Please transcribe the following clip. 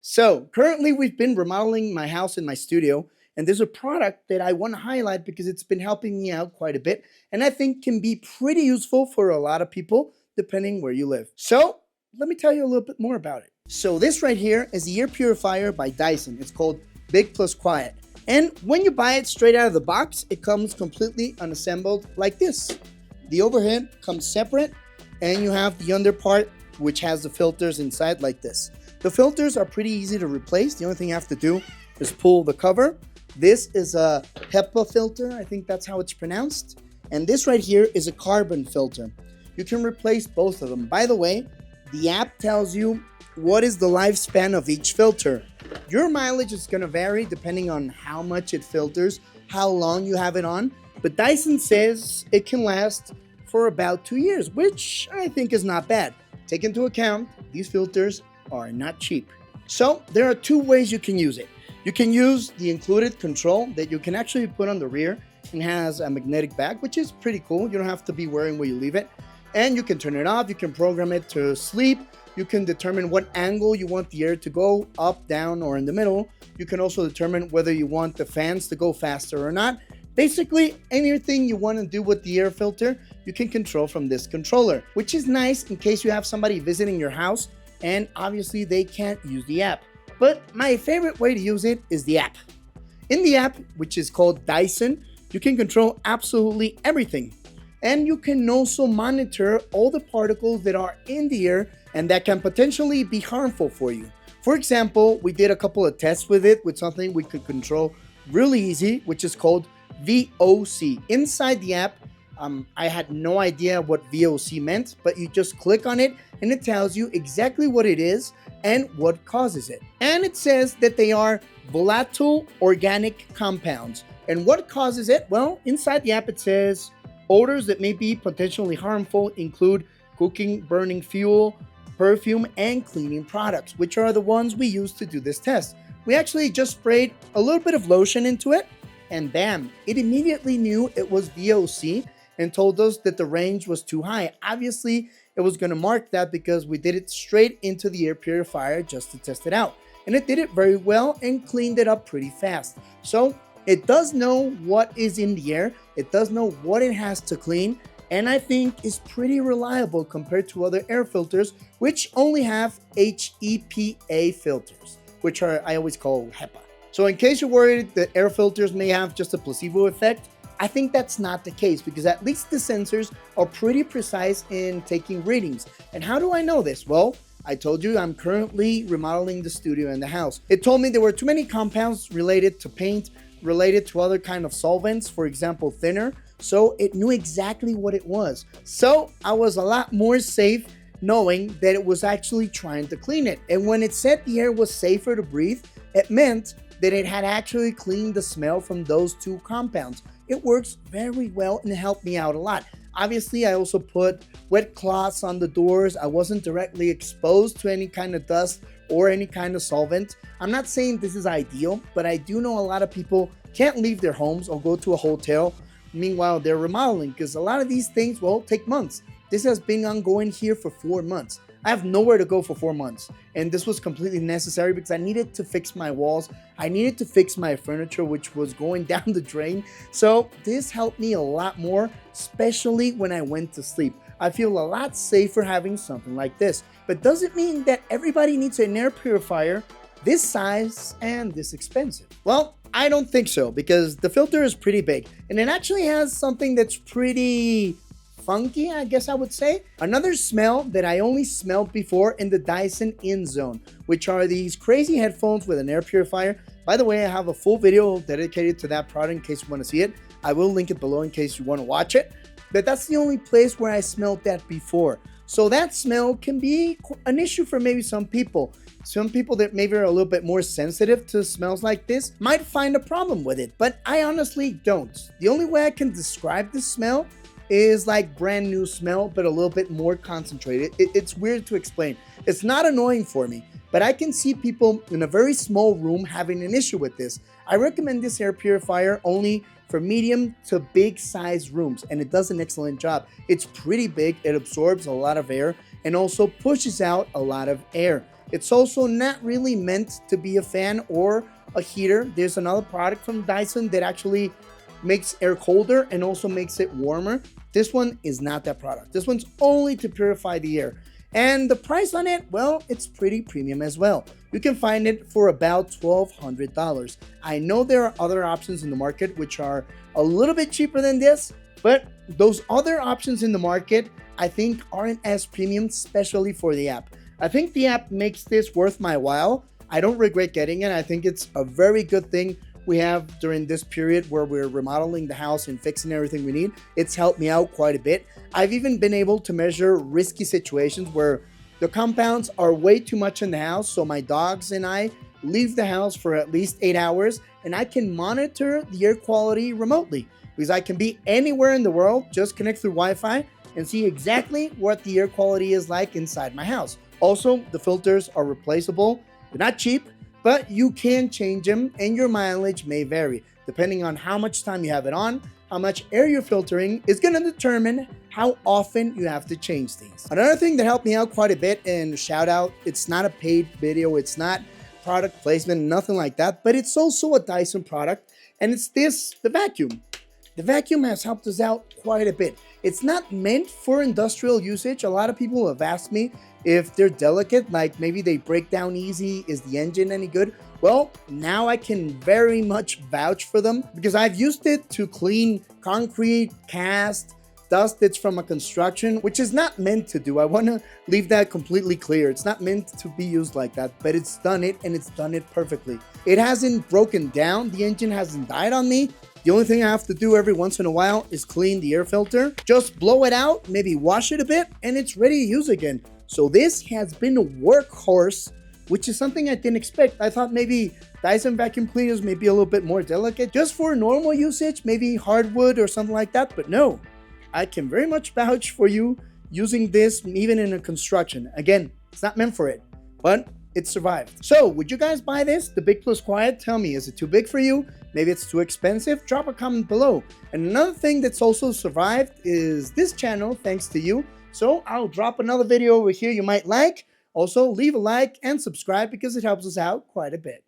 So currently, we've been remodeling my house and my studio, and there's a product that I want to highlight because it's been helping me out quite a bit, and I think can be pretty useful for a lot of people depending where you live. So let me tell you a little bit more about it. So this right here is the air purifier by Dyson. It's called Big+Quiet, and when you buy it straight out of the box, it comes completely unassembled like this. The overhead comes separate, and you have the under part, which has the filters inside like this. The filters are pretty easy to replace. The only thing you have to do is pull the cover. This is a HEPA filter, I think that's how it's pronounced. And this right here is a carbon filter. You can replace both of them. By the way, the app tells you what is the lifespan of each filter. Your mileage is going to vary depending on how much it filters, how long you have it on. But Dyson says it can last for about 2 years, which I think is not bad. Take into account these filters are not cheap. So there are two ways you can use it. You can use the included control that you can actually put on the rear and has a magnetic back, which is pretty cool. You don't have to be worrying where you leave it. And you can turn it off. You can program it to sleep. You can determine what angle you want the air to go, up, down, or in the middle. You can also determine whether you want the fans to go faster or not. Basically, anything you want to do with the air filter, you can control from this controller, which is nice in case you have somebody visiting your house and obviously they can't use the app. But my favorite way to use it is the app. In the app, which is called Dyson, you can control absolutely everything. And you can also monitor all the particles that are in the air and that can potentially be harmful for you. For example, we did a couple of tests with it with something we could control really easy, which is called VOC. Inside the app, I had no idea what VOC meant, but you just click on it and it tells you exactly what it is and what causes it. And it says that they are volatile organic compounds. And what causes it? Well, inside the app it says odors that may be potentially harmful include cooking, burning fuel, perfume, and cleaning products, which are the ones we use to do this test. We actually just sprayed a little bit of lotion into it, and bam, it immediately knew it was VOC and told us that the range was too high. Obviously, it was going to mark that because we did it straight into the air purifier just to test it out. And it did it very well and cleaned it up pretty fast. So it does know what is in the air. It does know what it has to clean. And I think is pretty reliable compared to other air filters, which only have HEPA filters, which are, I always call HEPA. So in case you're worried that air filters may have just a placebo effect, I think that's not the case because at least the sensors are pretty precise in taking readings. And how do I know this? Well, I told you I'm currently remodeling the studio and the house. It told me there were too many compounds related to paint, related to other kind of solvents, for example, thinner. So it knew exactly what it was. So I was a lot more safe knowing that it was actually trying to clean it. And when it said the air was safer to breathe, it meant that it had actually cleaned the smell from those two compounds. It works very well and it helped me out a lot. Obviously, I also put wet cloths on the doors. I wasn't directly exposed to any kind of dust or any kind of solvent. I'm not saying this is ideal, but I do know a lot of people can't leave their homes or go to a hotel. Meanwhile, they're remodeling because a lot of these things will take months. This has been ongoing here for 4 months. I have nowhere to go for 4 months. And this was completely necessary because I needed to fix my walls. I needed to fix my furniture, which was going down the drain. So this helped me a lot more, especially when I went to sleep. I feel a lot safer having something like this. But doesn't mean that everybody needs an air purifier this size and this expensive. Well, I don't think so because the filter is pretty big and it actually has something that's pretty funky, I guess I would say. Another smell that I only smelled before in the Dyson InZone, which are these crazy headphones with an air purifier. By the way, I have a full video dedicated to that product in case you want to see it. I will link it below in case you want to watch it. But that's the only place where I smelled that before. So that smell can be an issue for maybe some people. Some people that maybe are a little bit more sensitive to smells like this might find a problem with it, but I honestly don't. The only way I can describe this smell is like brand new smell, but a little bit more concentrated. It's weird to explain. It's not annoying for me, but I can see people in a very small room having an issue with this. I recommend this air purifier only for medium to big size rooms, and it does an excellent job. It's pretty big, it absorbs a lot of air, and also pushes out a lot of air. It's also not really meant to be a fan or a heater. There's another product from Dyson that actually makes air colder and also makes it warmer. This one is not that product. This one's only to purify the air. And the price on it, well, it's pretty premium as well. You can find it for about $1,200. I know there are other options in the market which are a little bit cheaper than this, but those other options in the market, I think, aren't as premium, especially for the app. I think the app makes this worth my while. I don't regret getting it. I think it's a very good thing we have during this period where we're remodeling the house and fixing everything we need. It's helped me out quite a bit. I've even been able to measure risky situations where the compounds are way too much in the house, so my dogs and I leave the house for at least 8 hours, and I can monitor the air quality remotely because I can be anywhere in the world, just connect through Wi-Fi and see exactly what the air quality is like inside my house. Also, the filters are replaceable. They're not cheap, but you can change them and your mileage may vary. Depending on how much time you have it on, how much air you're filtering is going to determine how often you have to change these. Another thing that helped me out quite a bit, and shout out, it's not a paid video, it's not product placement, nothing like that, but it's also a Dyson product, and it's the vacuum. The vacuum has helped us out quite a bit. It's not meant for industrial usage. A lot of people have asked me if they're delicate, like maybe they break down easy, is the engine any good? Well, now I can very much vouch for them because I've used it to clean concrete, cast, dust that's from a construction, which is not meant to do. I want to leave that completely clear. It's not meant to be used like that, but it's done it and it's done it perfectly. It hasn't broken down. The engine hasn't died on me. The only thing I have to do every once in a while is clean the air filter. Just blow it out, maybe wash it a bit, and it's ready to use again. So this has been a workhorse, which is something I didn't expect. I thought maybe Dyson vacuum cleaners may be a little bit more delicate, just for normal usage, maybe hardwood or something like that, but no. I can very much vouch for you using this even in a construction. Again, it's not meant for it, but it survived. So would you guys buy this, the Big+Quiet? Tell me, is it too big for you? Maybe it's too expensive? Drop a comment below. And another thing that's also survived is this channel, thanks to you. So I'll drop another video over here you might like. Also, leave a like and subscribe because it helps us out quite a bit.